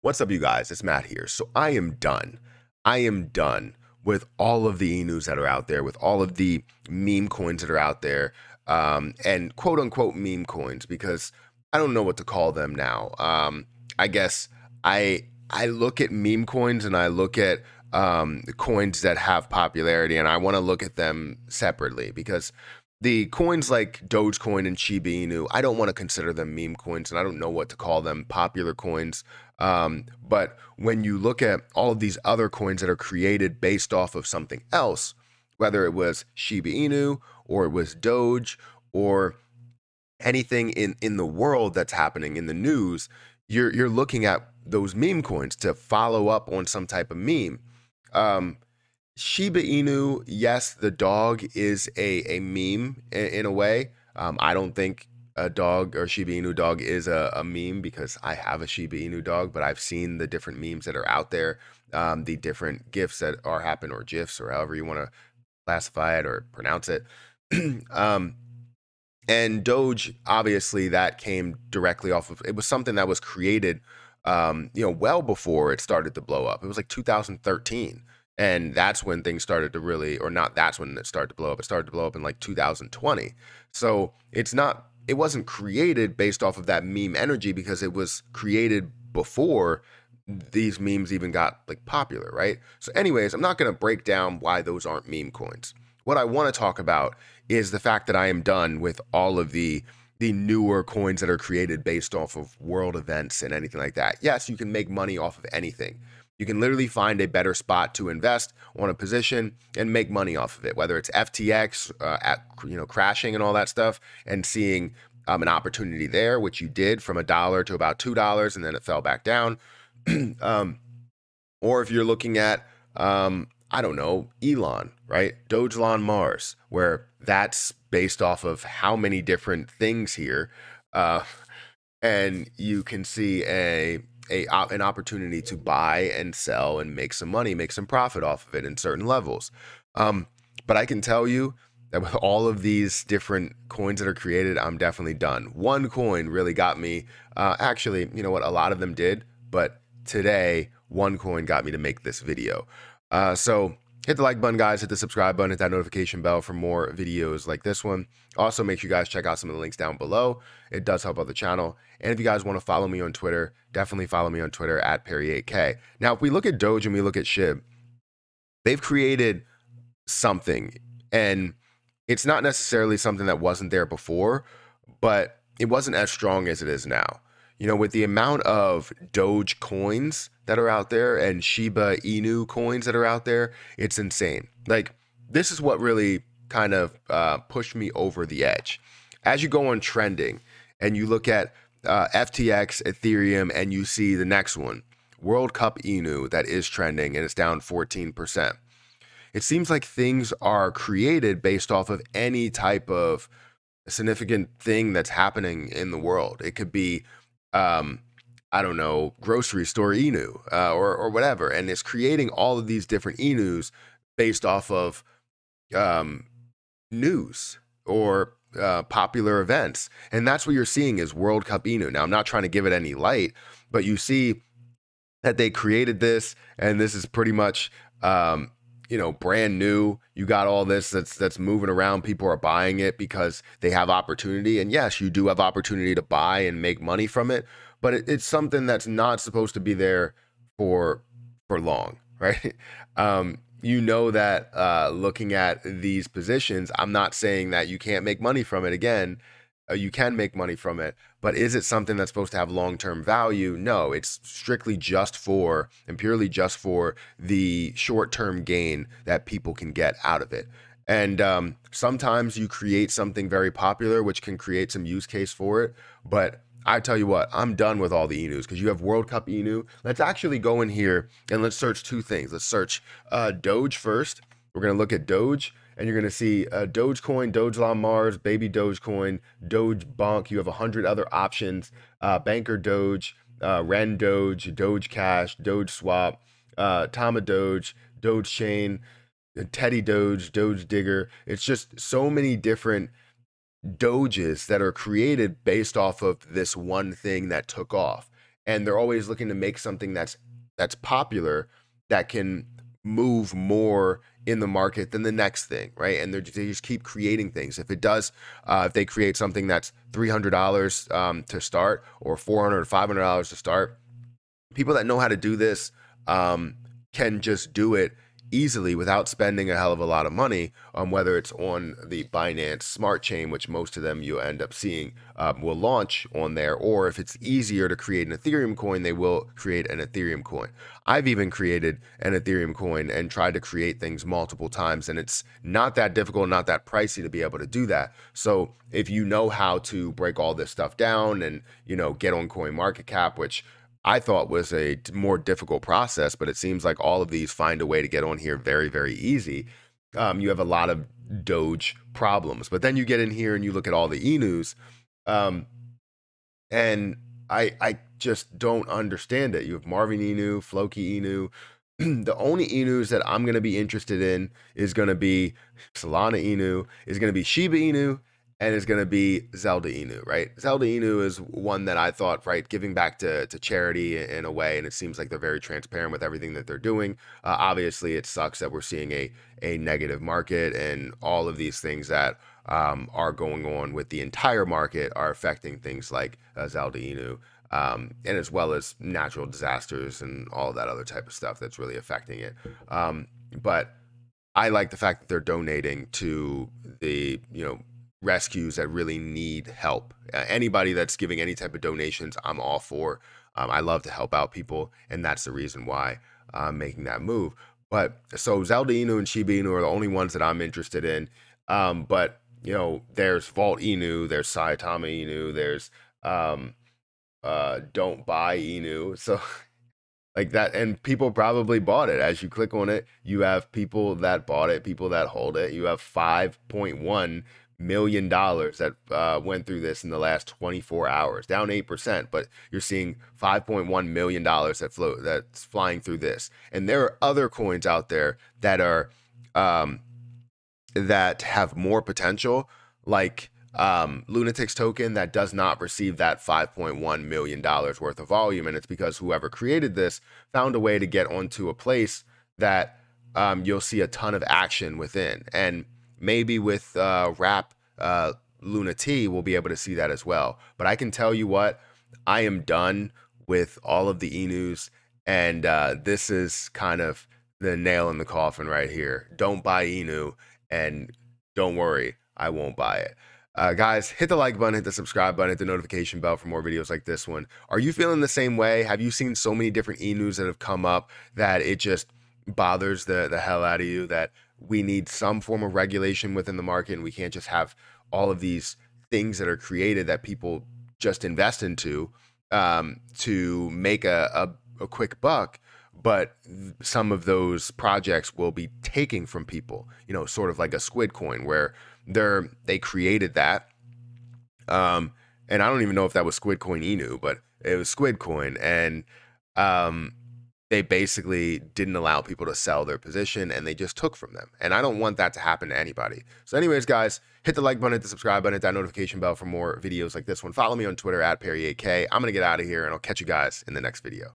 What's up, you guys? It's Matt here. So I am done. I am done with all of the e-news that are out there, with all of the meme coins that are out there, and quote unquote meme coins, because I don't know what to call them now. I guess I look at meme coins and I look at the coins that have popularity, and I want to look at them separately because the coins like Dogecoin and Shiba Inu, I don't want to consider them meme coins, and I don't know what to call them, popular coins. But when you look at all of these other coins that are created based off of something else, whether it was Shiba Inu or it was Doge or anything in the world that's happening in the news, you're looking at those meme coins to follow up on some type of meme. Um, Shiba Inu, yes, the dog is a meme in a way. I don't think a dog or Shiba Inu dog is a meme because I have a Shiba Inu dog, but I've seen the different memes that are out there, the different GIFs that are happen or GIFs or however you want to classify it or pronounce it. um, and Doge, obviously, that came directly off of it was something that was created, well before it started to blow up. It was like 2013. And that's when things started to really, or not that's when it started to blow up. It started to blow up in like 2020. So it wasn't created based off of that meme energy because it was created before these memes even got like popular, right? So, anyways, I'm not going to break down why those aren't meme coins. What I want to talk about is the fact that I am done with all of the newer coins that are created based off of world events and anything like that. Yes, you can make money off of anything. You can literally find a better spot to invest on a position and make money off of it, whether it's FTX, crashing and all that stuff, and seeing an opportunity there, which you did from $1 to about $2, and then it fell back down. Or if you're looking at, I don't know, Elon, right? Dogelon Mars, where that's based off of how many different things here. Uh, and you can see an opportunity to buy and sell and make some money, make some profit off of it in certain levels. But I can tell you that with all of these different coins that are created, I'm definitely done. One coin really got me. Actually, you know what? A lot of them did, but today, one coin got me to make this video. So hit the like button, guys. Hit the subscribe button. Hit that notification bell for more videos like this one. Also, make sure you guys check out some of the links down below. It does help out the channel. And if you guys want to follow me on Twitter, definitely follow me on Twitter at Perry8K. Now, if we look at Doge and we look at SHIB, they've created something. And it's not necessarily something that wasn't there before, but it wasn't as strong as it is now. You know, with the amount of Doge coins that are out there and Shiba Inu coins that are out there, it's insane. Like, this is what really kind of pushed me over the edge. As you go on trending and you look at FTX, Ethereum, and you see the next one, World Cup Inu, that is trending and it's down 14%. It seems like things are created based off of any type of significant thing that's happening in the world. It could be, I don't know, grocery store Inu or whatever. And it's creating all of these different Inus based off of news or popular events. And that's what you're seeing is World Cup Inu. Now, I'm not trying to give it any light, but you see that they created this, and this is pretty much brand new. You got all this that's moving around. People are buying it because they have opportunity. And yes, you do have opportunity to buy and make money from it, but it's something that's not supposed to be there for long, right? You know that looking at these positions, I'm not saying that you can't make money from it. Again, you can make money from it, but is it something that's supposed to have long-term value? No, it's strictly just for and purely just for the short-term gain that people can get out of it. And sometimes you create something very popular, which can create some use case for it. But I tell you what, I'm done with all the Inus because you have World Cup Inu. Let's actually go in here and let's search two things. Let's search Doge first. We're going to look at Doge. And you're going to see Dogecoin, Dogelon Mars, Baby Dogecoin, Doge Bonk. You have 100 other options. Banker Doge, Ren Doge, Doge Cash, Doge Swap, Tama Doge, Doge Chain, Teddy Doge, Doge Digger. It's just so many different Doges that are created based off of this one thing that took off. and they're always looking to make something that's popular, that can move more in the market than the next thing, right? And they just keep creating things. If it does, if they create something that's $300 to start, or $400 or $500 to start, people that know how to do this can just do it easily without spending a hell of a lot of money, whether it's on the Binance Smart Chain, which most of them you end up seeing will launch on there, or if it's easier to create an Ethereum coin, they will create an Ethereum coin. I've even created an Ethereum coin and tried to create things multiple times, and it's not that difficult, not that pricey to be able to do that. So if you know how to break all this stuff down and, you know, get on CoinMarketCap, which I thought was a more difficult process, but it seems like all of these find a way to get on here very, very easy. You have a lot of Doge problems, but then you get in here and you look at all the e-news, and I just don't understand it. You have Marvin Inu, Floki Inu. The only Inus that I'm going to be interested in is going to be Solana Inu, is going to be Shiba Inu, and is going to be Zelda Inu, right? Zelda Inu is one that I thought, right, giving back to charity in a way, and it seems like they're very transparent with everything that they're doing. Obviously, it sucks that we're seeing a negative market, and all of these things that are going on with the entire market are affecting things like Zelda Inu, and as well as natural disasters and all of that other type of stuff that's really affecting it. But I like the fact that they're donating to the, you know, rescues that really need help. Anybody that's giving any type of donations, I'm all for. I love to help out people, and that's the reason why I'm making that move. But so Zelda Inu and Shiba Inu are the only ones that I'm interested in. But you know, there's Vault Inu, there's Saitama Inu, there's Don't Buy Inu. So like that, and people probably bought it. As you click on it, you have people that bought it, people that hold it. You have $5.1 million that went through this in the last 24 hours, down 8%, but you're seeing $5.1 million that's flying through this. And there are other coins out there that are that have more potential, like Lunatic's token, that does not receive that $5.1 million worth of volume. And it's because whoever created this found a way to get onto a place that you'll see a ton of action within. And maybe with Wrap Luna T, we'll be able to see that as well. But I can tell you what, I am done with all of the e-news, and this is kind of the nail in the coffin right here. Don't buy Inu, and don't worry, I won't buy it. Guys, hit the like button, hit the subscribe button, hit the notification bell for more videos like this one. Are you feeling the same way? Have you seen so many different e-news that have come up that it just bothers the hell out of you, that we need some form of regulation within the market, and we can't just have all of these things that are created that people just invest into to make a quick buck, but some of those projects will be taking from people, you know, sort of like a Squid Coin, where they created that, and I don't even know if that was Squid Coin Inu, but it was Squid Coin, and they basically didn't allow people to sell their position, and they just took from them. And I don't want that to happen to anybody. So anyways, guys, hit the like button, hit the subscribe button, hit that notification bell for more videos like this one. Follow me on Twitter at Perry8K. I'm going to get out of here, and I'll catch you guys in the next video.